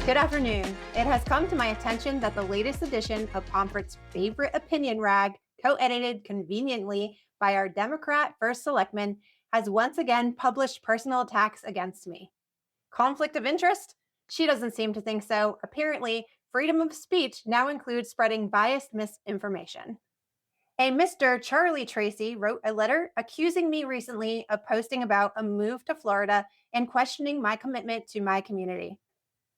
Good afternoon. It has come to my attention that the latest edition of Pomfret's favorite opinion rag, co-edited conveniently by our Democrat First Selectman, has once again published personal attacks against me. Conflict of interest? She doesn't seem to think so. Apparently, freedom of speech now includes spreading biased misinformation. A Mr. Charlie Tracy wrote a letter accusing me recently of posting about a move to Florida and questioning my commitment to my community.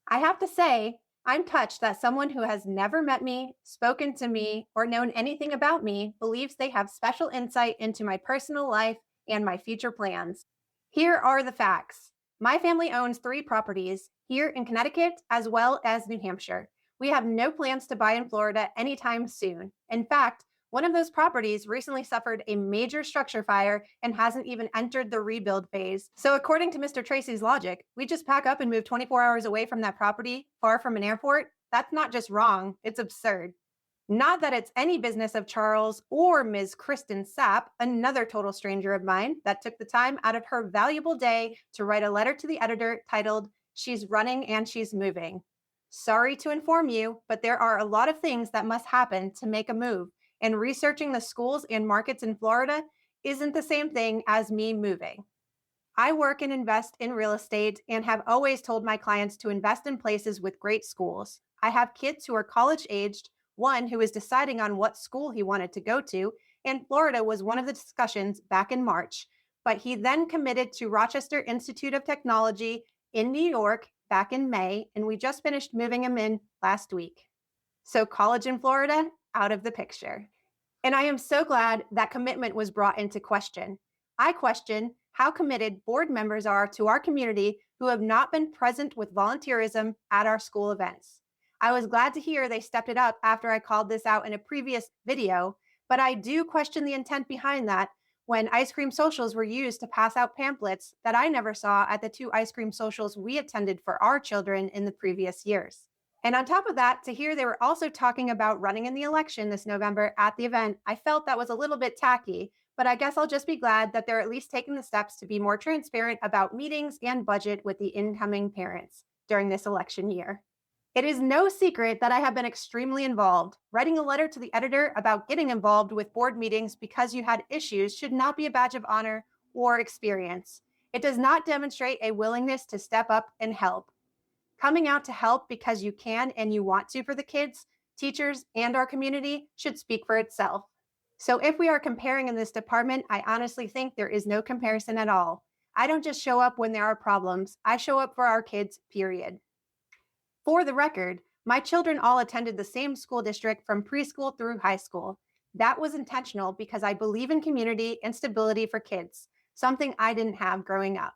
I have to say, I'm touched that someone who has never met me, spoken to me, or known anything about me believes they have special insight into my personal life and my future plans. Here are the facts. My family owns 3 properties here in Connecticut as well as New Hampshire. We have no plans to buy in Florida anytime soon. In fact, one of those properties recently suffered a major structure fire and hasn't even entered the rebuild phase. So, according to Mr. Tracy's logic, we just pack up and move 24 hours away from that property, far from an airport? That's not just wrong, it's absurd. Not that it's any business of Charles or Ms. Kristen Sapp, another total stranger of mine, that took the time out of her valuable day to write a letter to the editor titled, "She's Running and She's Moving." Sorry to inform you, but there are a lot of things that must happen to make a move, and researching the schools and markets in Florida isn't the same thing as me moving. I work and invest in real estate and have always told my clients to invest in places with great schools. I have kids who are college aged, one who is deciding on what school he wanted to go to, and Florida was one of the discussions back in March. But he then committed to Rochester Institute of Technology in New York back in May, and we just finished moving him in last week. So, college in Florida, out of the picture. And I am so glad that commitment was brought into question. I question how committed board members are to our community who have not been present with volunteerism at our school events. I was glad to hear they stepped it up after I called this out in a previous video, but I do question the intent behind that when ice cream socials were used to pass out pamphlets that I never saw at the 2 ice cream socials we attended for our children in the previous years. And on top of that, to hear they were also talking about running in the election this November at the event, I felt that was a little bit tacky, but I guess I'll just be glad that they're at least taking the steps to be more transparent about meetings and budget with the incoming parents during this election year. It is no secret that I have been extremely involved. Writing a letter to the editor about getting involved with board meetings because you had issues should not be a badge of honor or experience. It does not demonstrate a willingness to step up and help. Coming out to help because you can and you want to for the kids, teachers, and our community should speak for itself. So if we are comparing in this department, I honestly think there is no comparison at all. I don't just show up when there are problems. I show up for our kids, period. For the record, my children all attended the same school district from preschool through high school. That was intentional because I believe in community and stability for kids, something I didn't have growing up.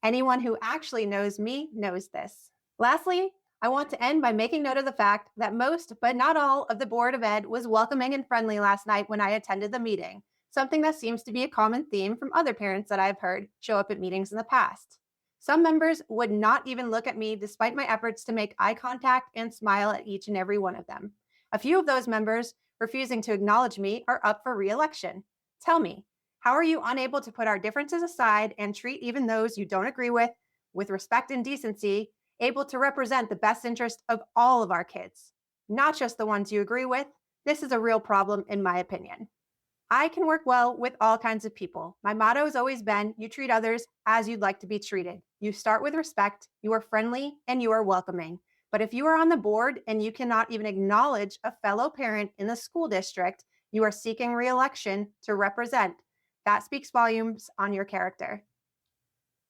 Anyone who actually knows me knows this. Lastly, I want to end by making note of the fact that most, but not all, of the Board of Ed was welcoming and friendly last night when I attended the meeting, something that seems to be a common theme from other parents that I've heard show up at meetings in the past. Some members would not even look at me despite my efforts to make eye contact and smile at each and every one of them. A few of those members refusing to acknowledge me are up for re-election. Tell me, how are you unable to put our differences aside and treat even those you don't agree with respect and decency, able to represent the best interest of all of our kids, not just the ones you agree with? This is a real problem, in my opinion. I can work well with all kinds of people. My motto has always been, you treat others as you'd like to be treated. You start with respect, you are friendly, and you are welcoming. But if you are on the board and you cannot even acknowledge a fellow parent in the school district you are seeking re-election to represent, that speaks volumes on your character.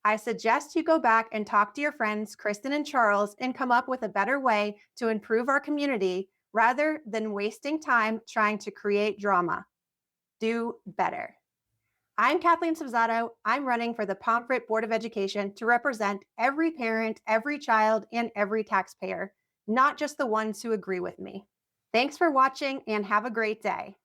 I suggest you go back and talk to your friends, Kristen and Charles, and come up with a better way to improve our community rather than wasting time trying to create drama. Do better. I'm Kathleen Subzato. I'm running for the Pomfret Board of Education to represent every parent, every child, and every taxpayer, not just the ones who agree with me. Thanks for watching and have a great day.